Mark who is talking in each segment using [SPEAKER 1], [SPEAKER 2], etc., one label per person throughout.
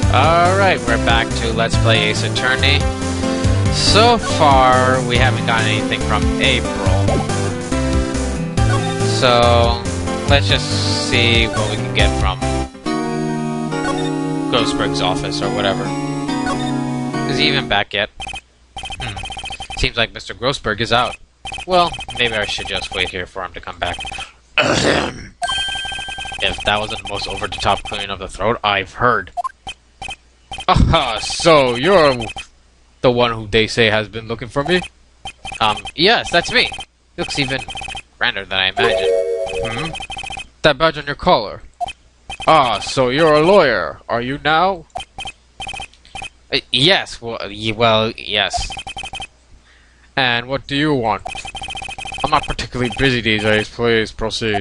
[SPEAKER 1] Alright, we're back to Let's Play Ace Attorney. So far, we haven't gotten anything from April. So, let's just see what we can get from Grossberg's office or whatever. Is he even back yet? Seems like Mr. Grossberg is out. Well, maybe I should just wait here for him to come back. If that wasn't the most over-the-top clearing of the throat I've heard. Aha, so you're the one who they say has been looking for me? Yes, that's me. Looks even grander than I imagined. That badge on your collar. Ah, so you're a lawyer, are you now? Yes, well, yes. And what do you want? I'm not particularly busy these days, please proceed.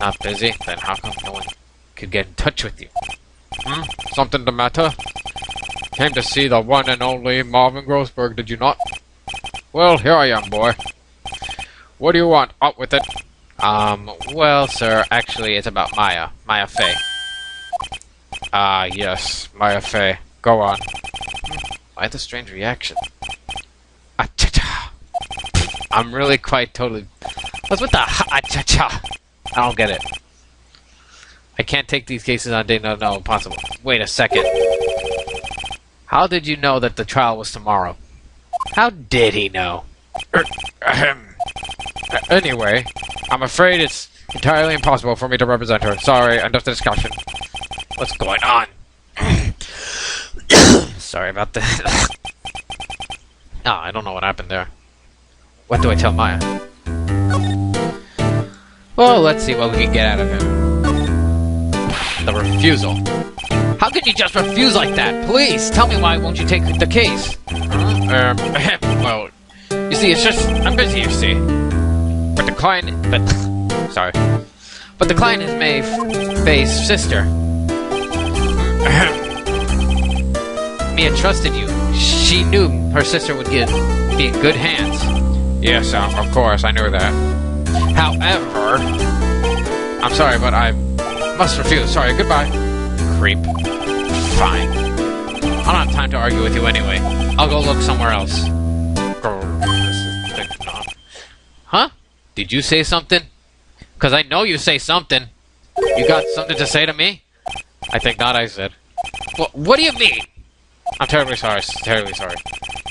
[SPEAKER 1] Not busy? Then how come no one could get in touch with you? Something the matter? Came to see the one and only Marvin Grossberg, did you not? Well, here I am, boy. What do you want? Out with it. Well, sir, actually, it's about Maya. Maya Fey. Ah, yes, Maya Fey. Go on. Why the strange reaction? Ah-cha-cha. I'm really quite totally... What's with the ah-cha-cha? I don't get it. I can't take these cases on day no, impossible. Wait a second. How did you know that the trial was tomorrow? How did he know? Anyway, I'm afraid it's entirely impossible for me to represent her. Sorry, end of the discussion. What's going on? Sorry about that. I don't know what happened there. What do I tell Maya? Well, let's see what we can get out of him. The refusal. How could you just refuse like that? Please, tell me why won't you take the case? Well, you see, it's just, I'm busy, you see. But the client, sorry. But the client is May Faye's sister. Mia trusted you. She knew her sister would be in good hands. Yes, of course, I knew that. However, I'm sorry, but I must refuse. Sorry, goodbye. Creep. Fine. I don't have time to argue with you anyway. I'll go look somewhere else. Huh? Did you say something? Because I know you say something. You got something to say to me? I think not, I said. Well, what do you mean? I'm terribly sorry, terribly sorry.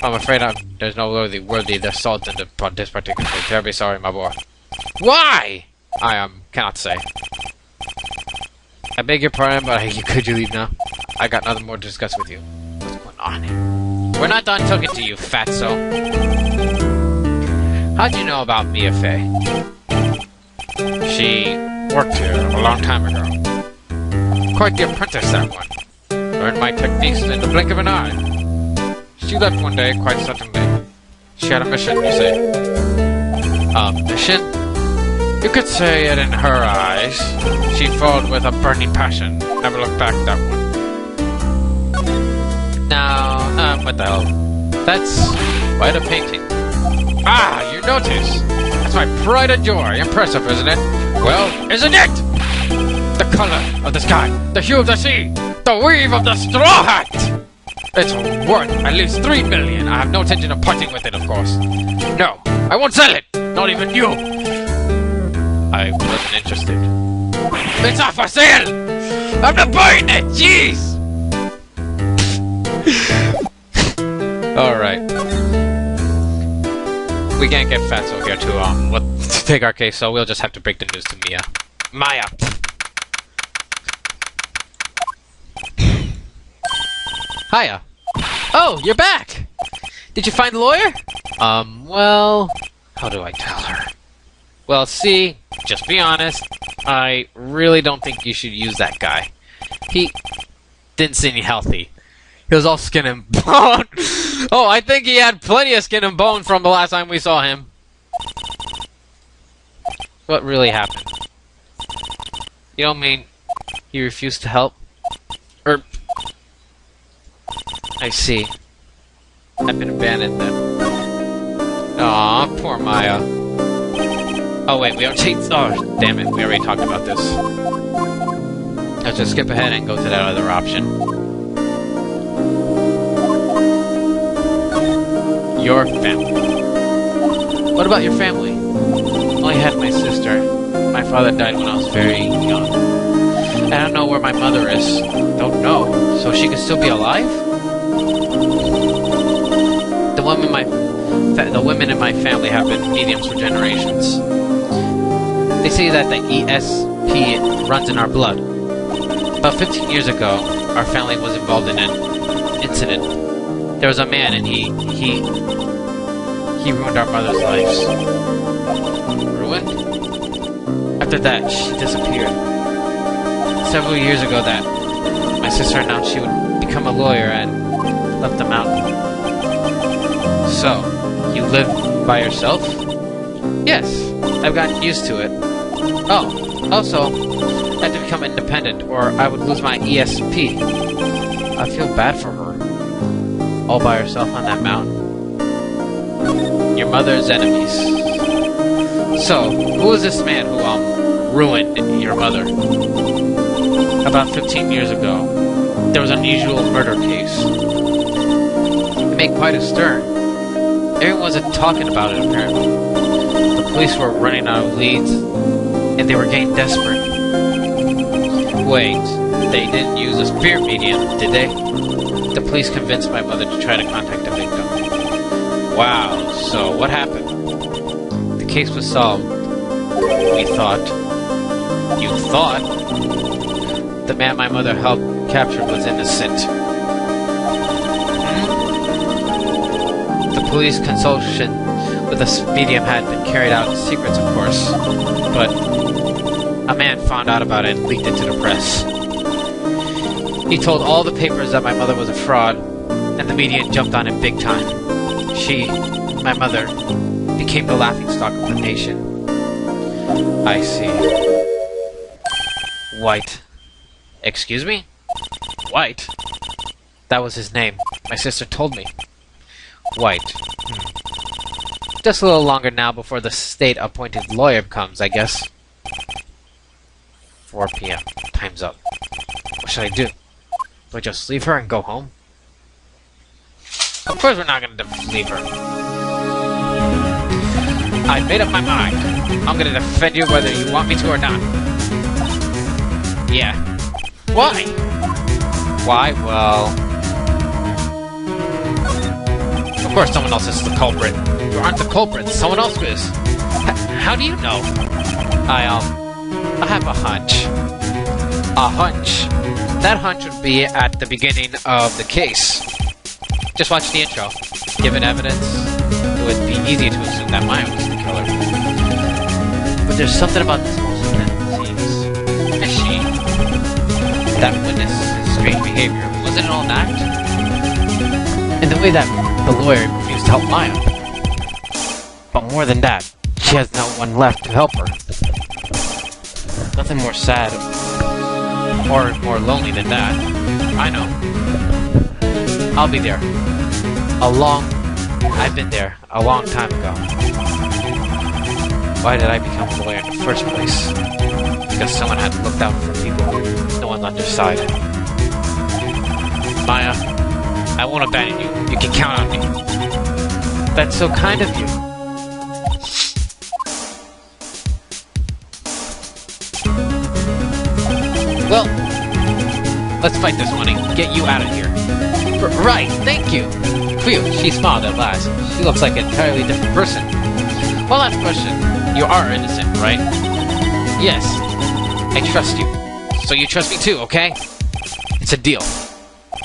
[SPEAKER 1] I'm afraid there's no worthy assault in this particular case. Terribly sorry, my boy. Why? I cannot say. I beg your pardon, but could you leave now? I got nothing more to discuss with you. What's going on? We're not done talking to you, fatso. How'd you know about Mia Fey? She worked here a long time ago. Quite the apprentice, that one. Learned my techniques in the blink of an eye. She left one day, quite suddenly. She had a mission, you see. Mission? You could say it in her eyes. She followed with a burning passion. Never looked back, that one. Now, what the hell? That's quite a painting. Ah, you notice? That's my pride and joy. Impressive, isn't it? Well, isn't it? The color of the sky, the hue of the sea, the weave of the straw hat! It's worth at least 3 million. I have no intention of parting with it, of course. No, I won't sell it. Not even you. I wasn't interested. It's not for sale! I'm not buying it! Jeez! Alright. We can't get Fatso here to take our case, so we'll just have to break the news to Mia. Maya! Hiya. Oh, you're back! Did you find the lawyer? Well... How do I tell her? Well, see, just be honest, I really don't think you should use that guy. He didn't seem healthy. He was all skin and bone. Oh, I think he had plenty of skin and bone from the last time we saw him. What really happened? You don't mean he refused to help? I see. I've been abandoned then. Aw, poor Maya. Oh wait, we already... Oh, damn it, we already talked about this. Let's just skip ahead and go to that other option. Your family. What about your family? Only had my sister. My father died when I was very young. I don't know where my mother is. Don't know. So she could still be alive? The women in my family have been mediums for generations. They say that the ESP runs in our blood. About 15 years ago, our family was involved in an incident. There was a man and he ruined our mother's lives. Ruined? After that, she disappeared. Several years ago that my sister announced she would become a lawyer and left the mountain. So, you live by yourself? Yes, I've gotten used to it. Oh, also, I had to become independent or I would lose my ESP. I feel bad for her. All by herself on that mountain. Your mother's enemies. So, who was this man who, ruined your mother? About 15 years ago, there was an unusual murder case. It made quite a stir. Everyone wasn't talking about it, apparently. The police were running out of leads, and they were getting desperate. Wait, they didn't use a spirit medium, did they? The police convinced my mother to try to contact the victim. Wow, so what happened? The case was solved. We thought. You thought? The man my mother helped capture was innocent. The police consultation with the medium had been carried out in secrets, of course, but a man found out about it and leaked it to the press. He told all the papers that my mother was a fraud, and the media jumped on it big time. She, my mother, became the laughingstock of the nation. I see. White. Excuse me? White? That was his name. My sister told me. White. Just a little longer now before the state-appointed lawyer comes, I guess. 4 p.m. Time's up. What should I do? Do I just leave her and go home? Of course we're not gonna leave her. I made up my mind. I'm gonna defend you whether you want me to or not. Yeah. Why? Why? Well... Of course someone else is the culprit. You aren't the culprit, someone else is. How do you know? I have a hunch. A hunch? That hunch would be at the beginning of the case. Just watch the intro. Given evidence, it would be easy to assume that Maya was the killer. But there's something about this person that seems fishy. That witness' strange behavior, was it all an act? And the way that the lawyer refused to help Maya. But more than that, she has no one left to help her. Nothing more sad or more lonely than that. I know. I'll be there. I've been there a long time ago. Why did I become a lawyer in the first place? Because someone had looked out for people. No one's on their side. Maya, I won't abandon you. You can count on me. That's so kind of you. Well, let's fight this one and get you out of here. Right, thank you. Phew, she smiled at last. She looks like an entirely different person. One last question. You are innocent, right? Yes. I trust you. So you trust me too, okay? It's a deal.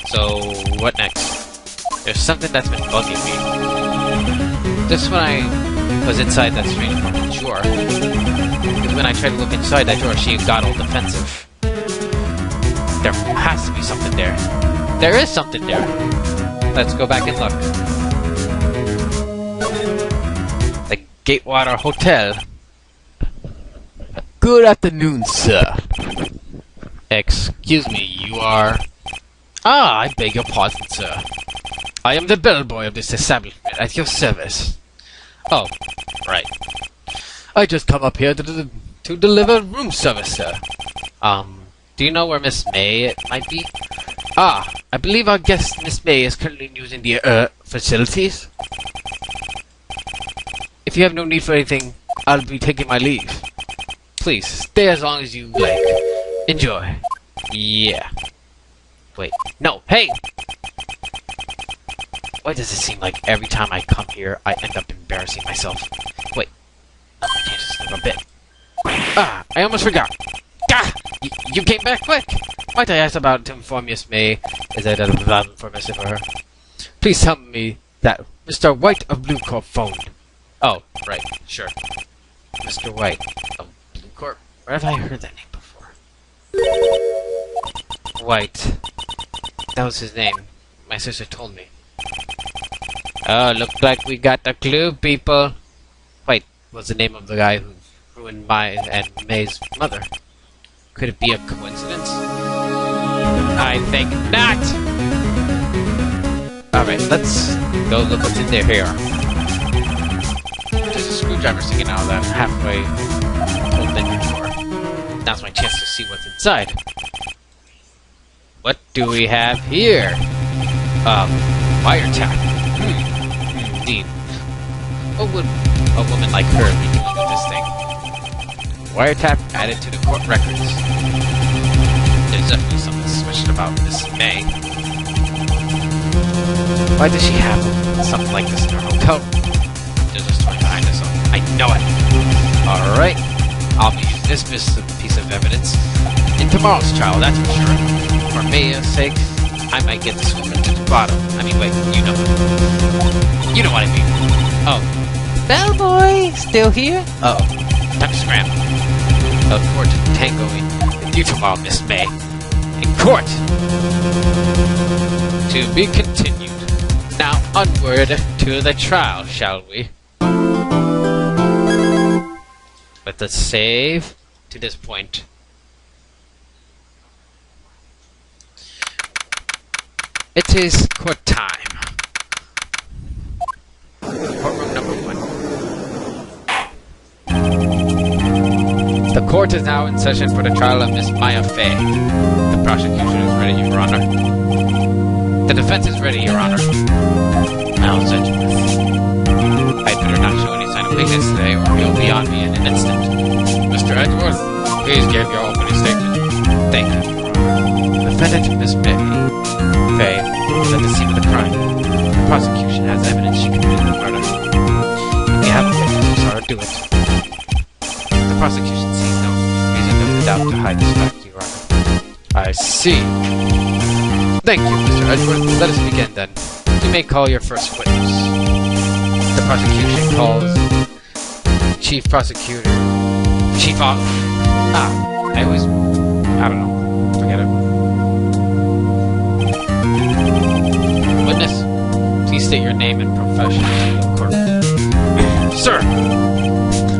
[SPEAKER 1] So, what next? There's something that's been bugging me. Just when I was inside that strange fucking drawer. Because when I tried to look inside that drawer, she got all defensive. There has to be something there. There is something there. Let's go back and look. The Gatewater Hotel. Good afternoon, sir. Excuse me, you are... Ah, I beg your pardon, sir. I am the bellboy of this establishment at your service. Oh, right. I just come up here to deliver room service, sir. Do you know where Miss May might be? Ah, I believe our guest, Miss May, is currently using the, facilities. If you have no need for anything, I'll be taking my leave. Please, stay as long as you like. Enjoy. Yeah. Wait, no, hey! Why does it seem like every time I come here, I end up embarrassing myself? Wait, let me change this a bit. Ah, I almost forgot. Gah! You came back quick! Might I ask about to inform Miss May? Is that a valid information for her? Please tell me that Mr. White of Blue Corp phoned. Oh, right, sure. Mr. White of Blue Corp? Where have I heard that name before? White. That was his name. My sister told me. Oh, looks like we got the clue, people. White was the name of the guy who ruined my and May's mother. Could it be a coincidence? I think not! Alright, let's go look what's in there here. There's a screwdriver sticking out of that halfway open door. Now's my chance to see what's inside. What do we have here? Wiretap. Indeed. What would a woman like her be doing with this thing? Wiretap added to the court records. There's definitely something suspicious about Miss May. Why does she have something like this in her hotel? There's a story behind this. I know it. Alright. I'll be using this piece of evidence in tomorrow's trial, that's for sure. For May's sake, I might get this woman to the bottom. I mean, wait, you know. You know what I mean. Oh. Bellboy! Still here? Uh-oh. Time to scram. Look forward to tangoing with you tomorrow, Miss May. In court! To be continued. Now onward to the trial, shall we? Let us save to this point. It is court time. Courtroom number 1. The court is now in session for the trial of Miss Maya Fey. The prosecution is ready, Your Honor. The defense is ready, Your Honor. Now, Sedgwick. I'd better not show any sign of weakness today, or he'll be on me in an instant. Mr. Edgeworth, please give your opening statement. Thank you. The defendant, Miss Fey, was at the scene of the crime. The prosecution has evidence she committed the murder. We have a witness who saw her do it. The prosecution sees no reason of doubt to hide this fact, Your Honor. I see. Thank you, Mr. Edgeworth. Let us begin, then. You may call your first witness. The prosecution calls Chief Prosecutor... I don't know. Forget it. Witness, please state your name and profession in the court. Sir!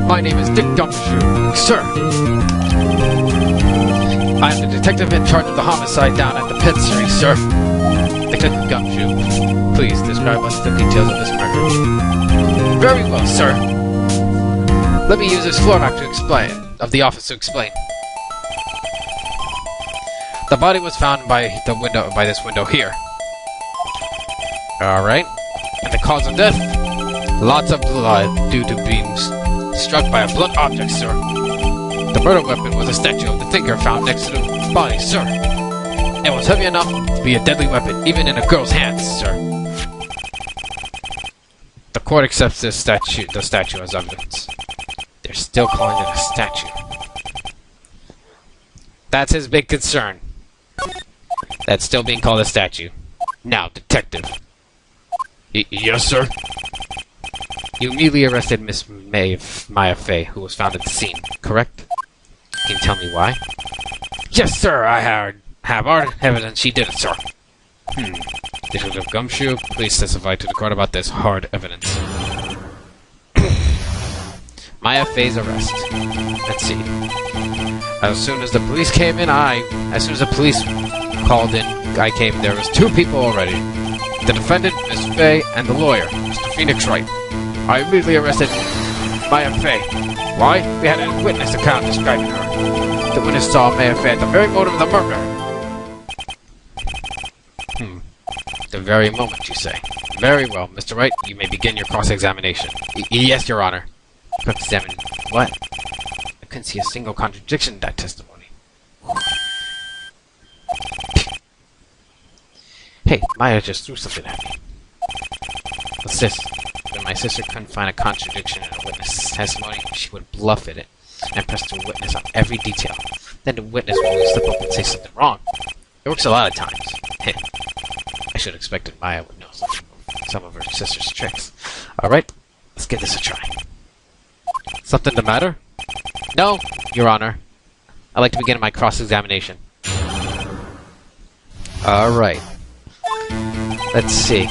[SPEAKER 1] My name is Dick Gumshoe. Sir! I am the detective in charge of the homicide down at the Pensiry, sir. Detective Gumshoe, please describe us the details of this murder. Very well, sir. Let me use this floor map to explain. Of the office to explain. The body was found by this window here. Alright. And the cause of death? Lots of blood due to being struck by a blunt object, sir. The murder weapon was a statue of the thinker found next to the body, sir. It was heavy enough to be a deadly weapon, even in a girl's hands, sir. The court accepts the statue as evidence. They're still calling it a statue. That's his big concern. That's still being called a statue. Now, detective. Yes, sir? You immediately arrested Miss Maya Fey, who was found at the scene, correct? Can you tell me why? Yes, sir, I have hard evidence she did it, sir. Detective Gumshoe, please testify to the court about this hard evidence. Maya Fey's arrest. Let's see. As soon as the police came in, as soon as the police called in, there was 2 people already. The defendant, Miss Fey, and the lawyer, Mr. Phoenix Wright. I immediately arrested Maya Fey. Why? We had a witness account describing her. The witness saw Maya Fey at the very moment of the murder. The very moment, you say? Very well, Mr. Wright, you may begin your cross-examination. Yes, Your Honor. Cross-examine what? I couldn't see a single contradiction in that testimony. Hey, Maya just threw something at me. What's this? When my sister couldn't find a contradiction in a witness's testimony, she would bluff at it and press the witness on every detail. Then the witness would always slip up and say something wrong. It works a lot of times. I should have expected Maya would know some of her sister's tricks. Alright, let's give this a try. Something the matter? No, Your Honor. I'd like to begin my cross-examination. Alright. Let's see.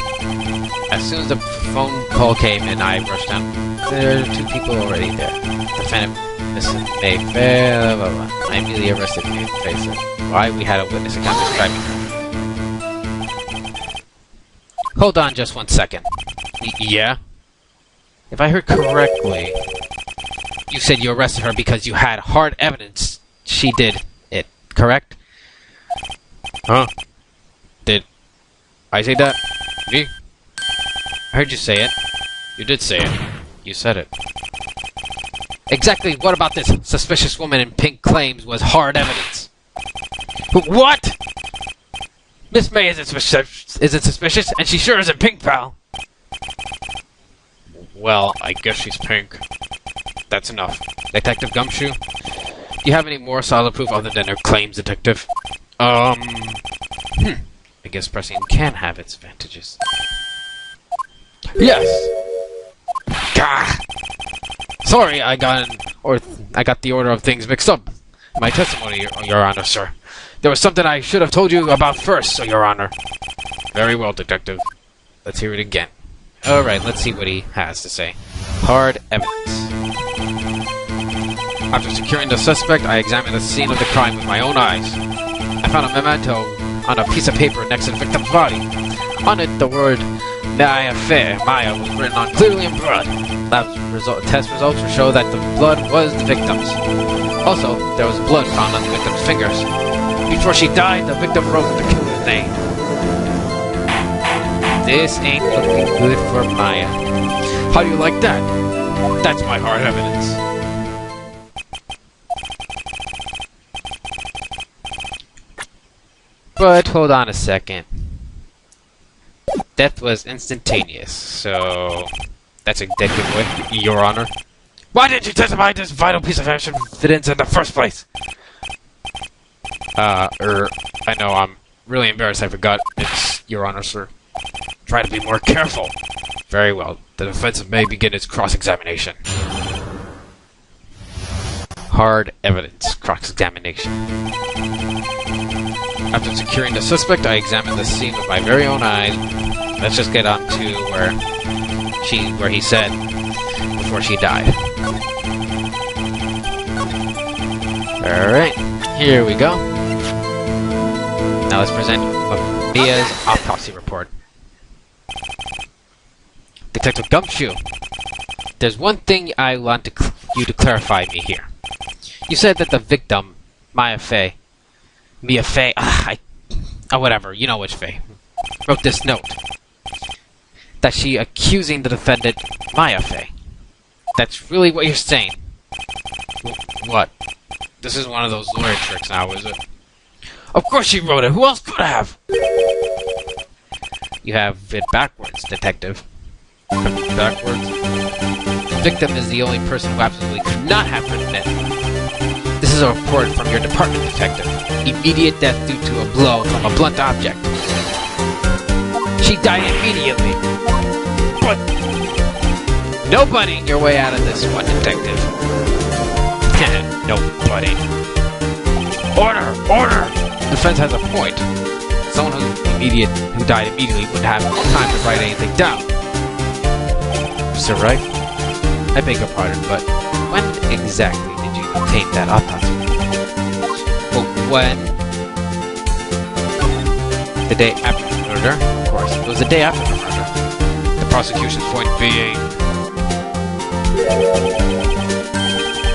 [SPEAKER 1] As soon as the phone call came in, I rushed down. There are two people already there. Defendant, Mrs. Mayfair, blah, blah, blah. I immediately arrested Mayfair. Why? We had a witness account describing her. Hold on just 1 second. Yeah? If I heard correctly, you said you arrested her because you had hard evidence she did it, correct? Huh? Did I say that? Me? I heard you say it. You did say it. You said it. Exactly what about this suspicious woman in pink claims was hard evidence? What? Miss May isn't suspicious, and she sure isn't pink, pal. Well, I guess she's pink. That's enough. Detective Gumshoe, do you have any more solid proof other than her claims, Detective? I guess pressing can have its advantages. Yes! Gah! Sorry, I got the order of things mixed up. My testimony, Your Honor, sir. There was something I should have told you about first, Your Honor. Very well, Detective. Let's hear it again. Alright, let's see what he has to say. Hard evidence. After securing the suspect, I examined the scene of the crime with my own eyes. I found a memento on a piece of paper next to the victim's body. On it, the word Maya was written on clearly in blood. Test results will show that the blood was the victim's. Also, there was blood found on the victim's fingers. Before she died, the victim wrote the killer's name. This ain't looking good for Maya. How do you like that? That's my hard evidence. But hold on a second. Death was instantaneous, so that's a dead giveaway, Your Honor. Why didn't you testify this vital piece of evidence in the first place? I know, I'm really embarrassed I forgot. It's Your Honor, sir. Try to be more careful. Very well. The defense may begin its cross-examination. Hard evidence cross-examination. After securing the suspect, I examined the scene with my very own eyes. Let's just get on to where he said before she died. Alright, here we go. Now let's present Mia's autopsy report. Detective Gumshoe, there's one thing I want you to clarify me here. You said that the victim, Mia Fey, whatever, you know which Fey, wrote this note. That she accusing the defendant, Mia Fey. That's really what you're saying. What? This is one of those lawyer tricks now, is it? Of course she wrote it. Who else could have? You have it backwards, Detective. Backwards? The victim is the only person who absolutely could not have written it. This is a report from your department, Detective. Immediate death due to a blow from a blunt object. She died immediately. But no bunnying your way out of this one, Detective. No bunnying. Order! Order! The defense has a point. Someone who died immediately wouldn't have time to write anything down. Mr. Wright? I beg your pardon, but when exactly did you obtain that autopsy? Well, when? The day after the murder? Of course, it was the day after the murder. The prosecution's point being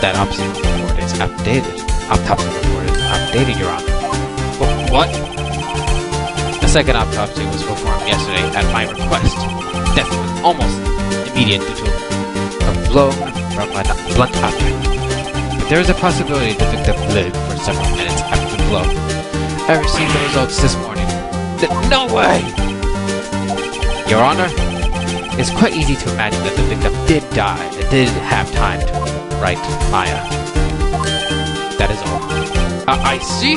[SPEAKER 1] that autopsy report is outdated. Autopsy report is outdated, Your Honor. What? The second autopsy was performed yesterday at my request. Death was almost immediate due to a blow from a blunt object. But there is a possibility the victim lived for several minutes after the blow. I received the results this morning. No way! Your Honor, it's quite easy to imagine that the victim did die and did have time to write Maya. That is all. I see!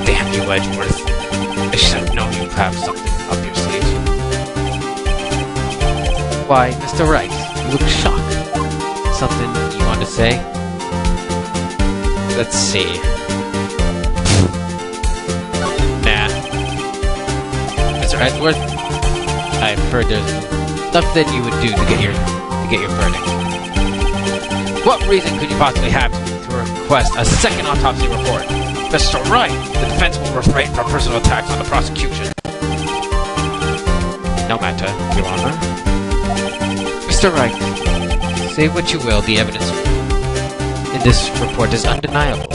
[SPEAKER 1] Damn you, Edgeworth. I should have known you'd have something up your sleeve. Why, Mr. Wright, you look shocked. Something you want to say? Let's see. Nah. Mr. Edgeworth, I've heard there's nothing you would do to get your verdict. What reason could you possibly have to request a second autopsy report? Mr. Wright, the defense will refrain from personal attacks on the prosecution. No matter, Your Honor. Mr. Wright, say what you will, the evidence in this report is undeniable.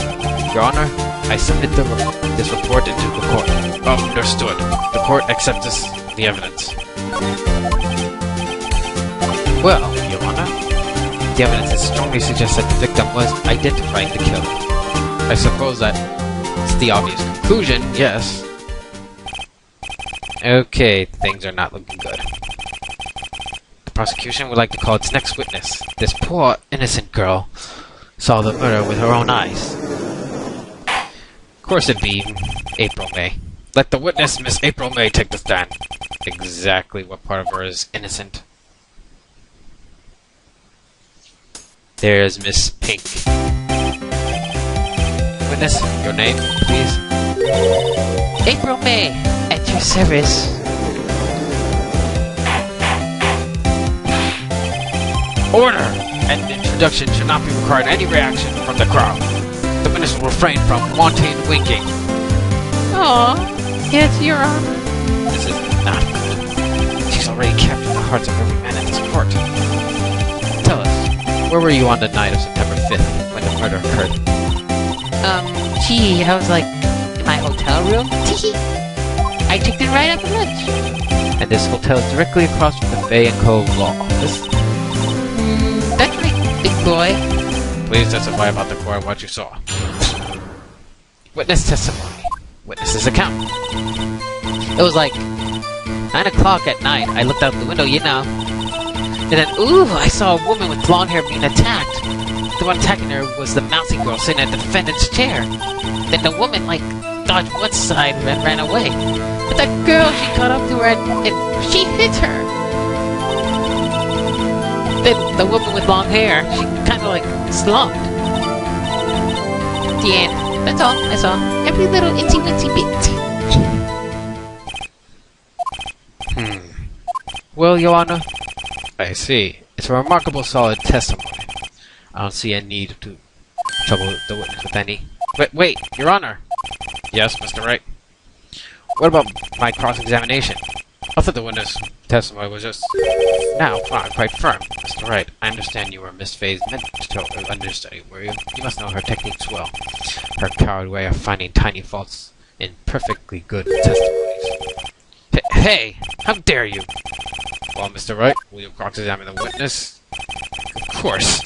[SPEAKER 1] Your Honor, I submit this report into the court. Understood. The court accepts the evidence. Well, Your Honor, the evidence strongly suggests that the victim was identifying the killer. I suppose that's the obvious conclusion, yes. Okay, things are not looking good. The prosecution would like to call its next witness. This poor, innocent girl saw the murder with her own eyes. Of course it'd be April May. Let the witness, Miss April May, take the stand. Exactly what part of her is innocent. There's Miss Pink. Witness, your name, please. April May, at your service. Order! An introduction should not be required any reaction from the crowd. The witness will refrain from wanton winking. Aww, yes, Your Honor. This is not good. She's already captured the hearts of every man in this court. Tell us, where were you on the night of September 5th when the murder occurred?
[SPEAKER 2] Gee, I was like, in my hotel room? I took it right after lunch.
[SPEAKER 1] And this hotel is directly across from the Bay and Cove Law Office?
[SPEAKER 2] That's right, big boy.
[SPEAKER 1] Please testify about the court and what you saw. Witness testimony. Witness's account.
[SPEAKER 2] It was like 9 o'clock at night. I looked out the window, you know. And then, ooh, I saw a woman with blonde hair being attacked. The one attacking her was the mousy girl sitting at the defendant's chair. Then the woman, like, dodged one side and ran away. But that girl, she caught up to her and she hit her. Then the woman with long hair, she kind of like slumped. The end. That's all. I saw every little itsy-witsy bit.
[SPEAKER 1] Well, Your Honor, I see. It's a remarkable solid testimony. I don't see any need to trouble the witness with any. Wait, Your Honor! Yes, Mr. Wright? What about my cross-examination? I thought the witness testimony was just now quite firm. Mr. Wright, I understand you were Miss Faye's mentor understudy, were you? You must know her techniques well. Her coward way of finding tiny faults in perfectly good testimonies. Hey! How dare you! Well, Mr. Wright, will you cross-examine the witness? Of course.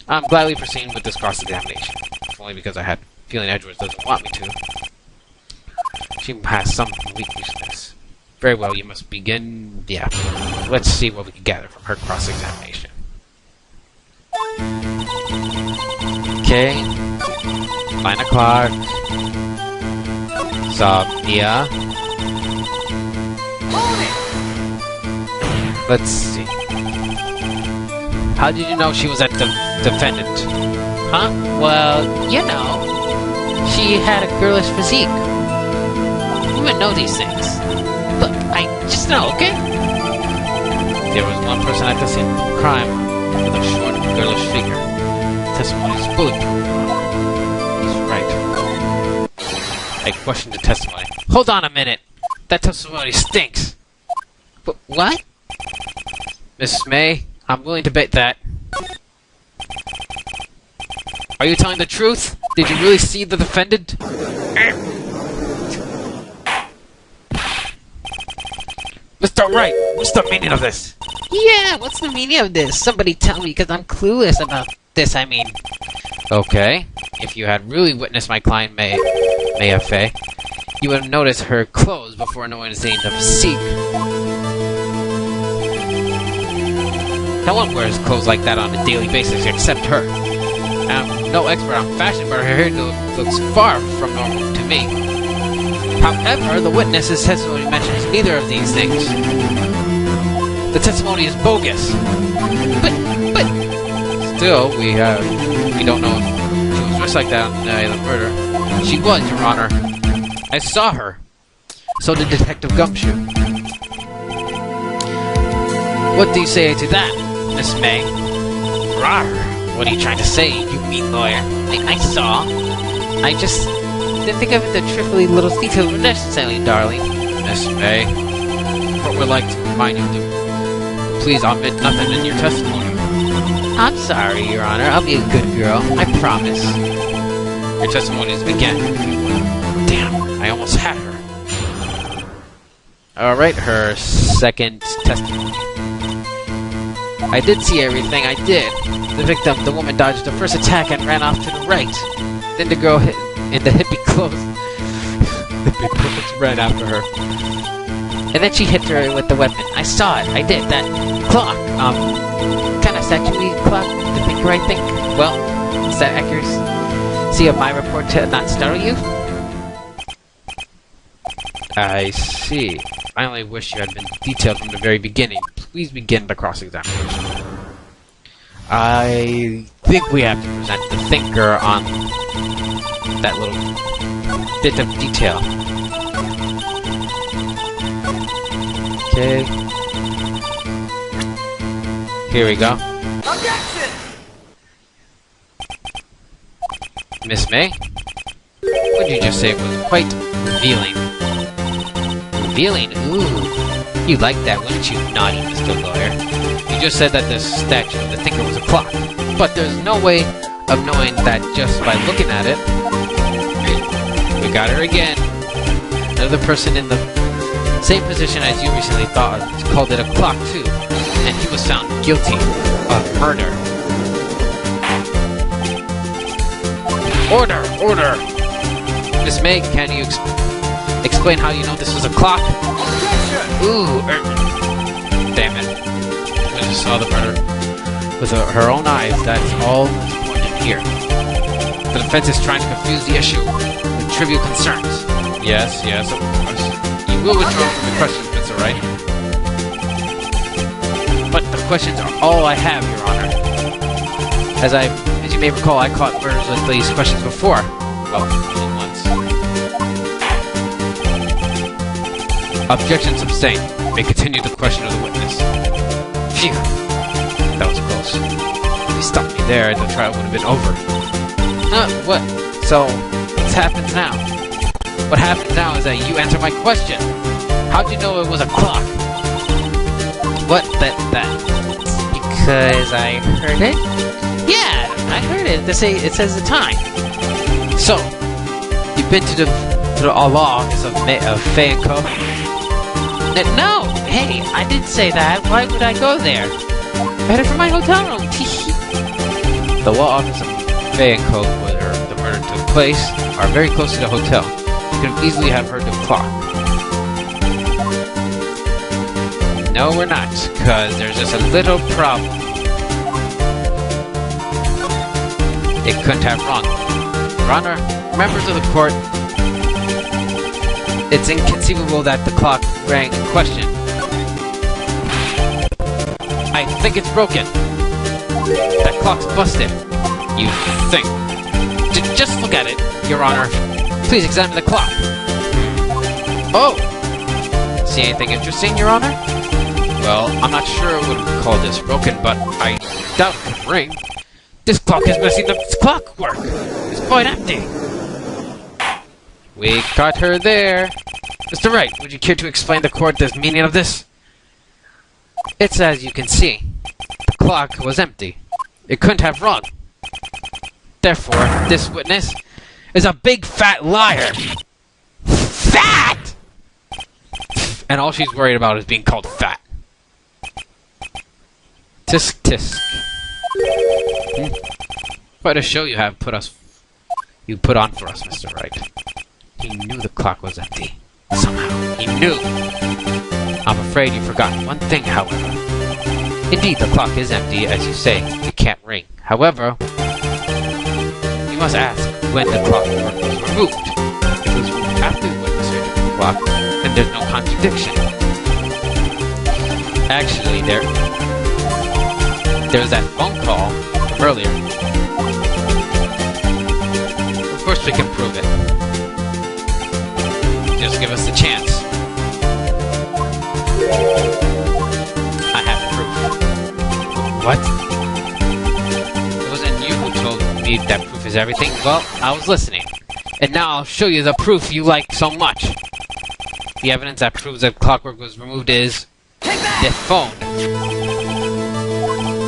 [SPEAKER 1] I'm gladly proceeding with this cross-examination. If only because I had a feeling Edgeworth doesn't want me to. She has some weakness. Very well, you must begin. Yeah. Let's see what we can gather from her cross-examination. Okay. 9 o'clock. Insomnia. Let's see. How did you know she was at the defendant?
[SPEAKER 2] Huh? Well, you know, she had a girlish physique. Women know these things. Look, I just know, okay?
[SPEAKER 1] There was one person at the scene of the crime with a short, girlish figure. Testimony is bulletproof. He's right. I questioned the testimony. Hold on a minute! That testimony stinks!
[SPEAKER 2] What?
[SPEAKER 1] Mrs. May, I'm willing to bet that. Are you telling the truth? Did you really see the defendant? Mr. Wright, what's the meaning of this?
[SPEAKER 2] Yeah, what's the meaning of this? Somebody tell me, because I'm clueless about this, I mean.
[SPEAKER 1] Okay, if you had really witnessed my client Maya Fey, you would have noticed her clothes before knowing the name of Seek. No one wears clothes like that on a daily basis except her. I'm no expert on fashion, but her hair looks far from normal to me. However, the witness's testimony mentions neither of these things. The testimony is bogus.
[SPEAKER 2] But...
[SPEAKER 1] Still, we don't know if she was dressed like that on the night of the murder. She was, Your Honor. I saw her. So did Detective Gumshoe. What do you say to that, Miss May?
[SPEAKER 2] Rawr. What are you trying to say, you mean lawyer? I saw. I just didn't think of it the trifly little details were necessary, darling.
[SPEAKER 1] Miss May, what would like to remind you to please omit nothing in your testimony.
[SPEAKER 2] I'm sorry, Your Honor. I'll be a good girl. I promise.
[SPEAKER 1] Your testimony is begin.
[SPEAKER 2] Damn,
[SPEAKER 1] I almost had her. Alright, her second testimony.
[SPEAKER 2] I did see everything, I did. The victim, the woman, dodged the first attack and ran off to the right. Then the girl hit in the hippie clothes.
[SPEAKER 1] Hippie clothes ran after her.
[SPEAKER 2] And then she hit her with the weapon. I saw it, I did. That clock, kind of statuey clock, the thinker, I think. Well, is that accuracy of my report to not startle you?
[SPEAKER 1] I see. I only wish you had been detailed from the very beginning. Please begin the cross-examination. I think we have to present the thinker on that little bit of detail. Okay. Here we go.
[SPEAKER 3] Objection!
[SPEAKER 1] Miss May? What did you just say was quite revealing?
[SPEAKER 2] Revealing? Ooh. You like that, wouldn't you, naughty Mr. Lawyer?
[SPEAKER 1] You just said that the statue of the thinker was a clock. But there's no way of knowing that just by looking at it. We got her again. Another person in the same position as you recently thought called it a clock too. And he was found guilty of murder. Order! Order! Miss May, can you explain how you know this was a clock? Ooh, damn it. I just saw the murder with her own eyes. That's all that's important here. The defense is trying to confuse the issue with trivial concerns. Yes, yes, of course. You will withdraw from the questions, Mr. Wright. But the questions are all I have, Your Honor. As you may recall, I caught murders with these questions before. Well, only once. Objection sustained. May continue the question of the witness. Phew. That was close. If you stopped me there, the trial would have been over. What? So, what's happened now? What happens now is that you answer my question. How'd you know it was a clock?
[SPEAKER 2] What? That? Because I heard it? Yeah, I heard it. It says the time.
[SPEAKER 1] So, you've been to the law office of Fay & Co.?
[SPEAKER 2] No! Hey, I didn't say that. Why would I go there? I heard it from my hotel room.
[SPEAKER 1] The law office of Fay & Co., where the murder took place, are very close to the hotel. You could easily have heard the clock. No, we're not, because there's just a little problem. It couldn't have wrong. Your Honor, members of the court, it's inconceivable that the clock rang in question. I think it's broken. That clock's busted. You think? Just look at it, Your Honor. Please examine the clock. Oh! See anything interesting, Your Honor? Well, I'm not sure I would call this broken, but I doubt it could ring. This clock is missing its clockwork. It's quite empty. We got her there. Mr. Wright, would you care to explain the court the meaning of this? It's as you can see. The clock was empty. It couldn't have rung. Therefore, this witness is a big fat liar. Fat! And all she's worried about is being called fat. Tisk tisk. Quite a show you put on for us, Mr. Wright. He knew the clock was empty. Somehow, he knew. I'm afraid you've forgotten one thing, however. Indeed, the clock is empty, as you say. It can't ring. However, you must ask when the clock was removed. It was removed after the witness heard the clock, and there's no contradiction. Actually, there was that phone call from earlier. Of course we can prove it. Just give us the chance. I have proof. What? It wasn't you who told me that proof is everything? Well, I was listening. And now I'll show you the proof you like so much. The evidence that proves that clockwork was removed is the phone.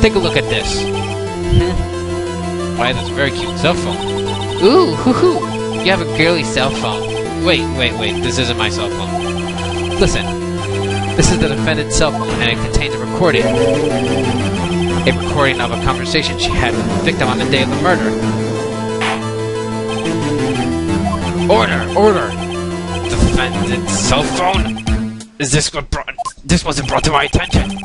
[SPEAKER 1] Take a look at this. Why, that's a very cute cell phone. Ooh, hoo-hoo. You have a girly cell phone. Wait. This isn't my cell phone. Listen. This is the defendant's cell phone, and it contains a recording. A recording of a conversation she had with the victim on the day of the murder. Order! Defendant's cell phone? Is this what this wasn't brought to my attention?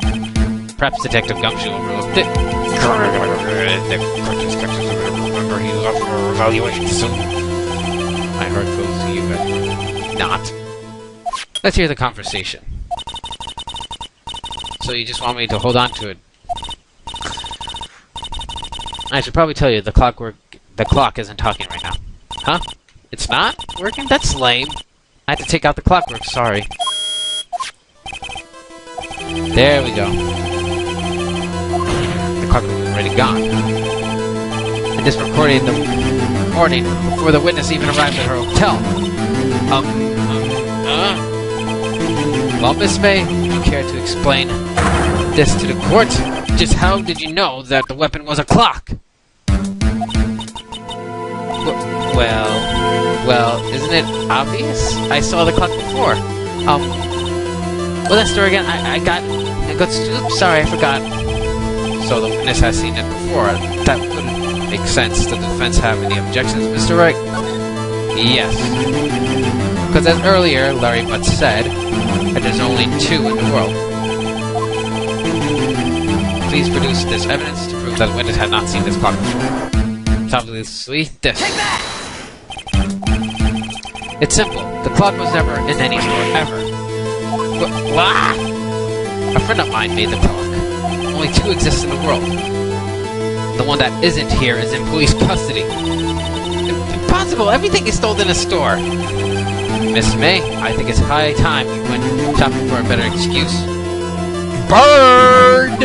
[SPEAKER 1] Perhaps Detective Gumshoe overlooked it. The court inspectors will remember he was up for evaluation soon. My heart goes to you, but not. Let's hear the conversation. So you just want me to hold on to it? I should probably tell you the clock isn't talking right now. Huh? It's not working? That's lame. I had to take out the clockwork, sorry. There we go. The clockwork was already gone. And this recording the morning before the witness even arrived at her hotel. Well, Miss May, do you care to explain this to the court? Just how did you know that the weapon was a clock? Well, isn't it obvious? I saw the clock before. Well, that story again, oops, sorry, I forgot. So the witness has seen it before. That wouldn't make sense. Does the defense have any objections, Mr. Wright? Yes. Because as earlier, Larry Butts said, that there's only two in the world. Please produce this evidence to prove that the witness had not seen this clock before. It's obviously this. Take that! It's simple. The clock was never in any store, ever. A friend of mine made the clock. Only two exist in the world. The one that isn't here is in police custody. Impossible! Everything is stolen in a store! Miss May, I think it's high time you went shopping for a better excuse. Burned!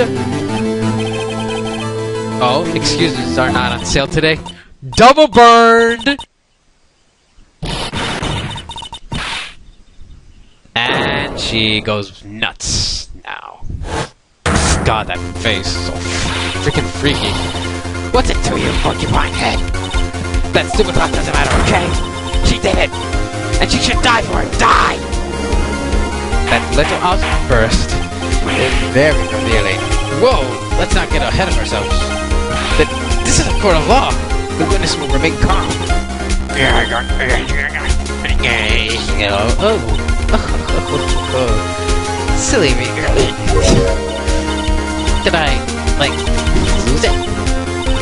[SPEAKER 1] Oh, excuses are not on sale today. Double burned! And she goes nuts now. God, that face is so freaking freaky. What's it to you, porcupine head? That stupid clock doesn't matter, okay? She did it! And she should die for it! Die! That little outburst is very revealing. Whoa! Let's not get ahead of ourselves. This is a court of law. The witness will remain calm. Silly me, girlie. Did I, lose it?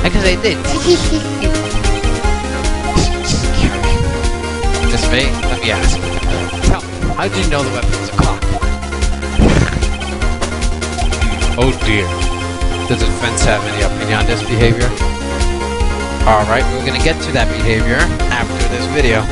[SPEAKER 1] I guess I did. Miss May, let me ask. Tell me, how did you know the weapon was a clock? Oh dear. Does the defense have any opinion on this behavior? Alright, we're gonna get to that behavior after this video.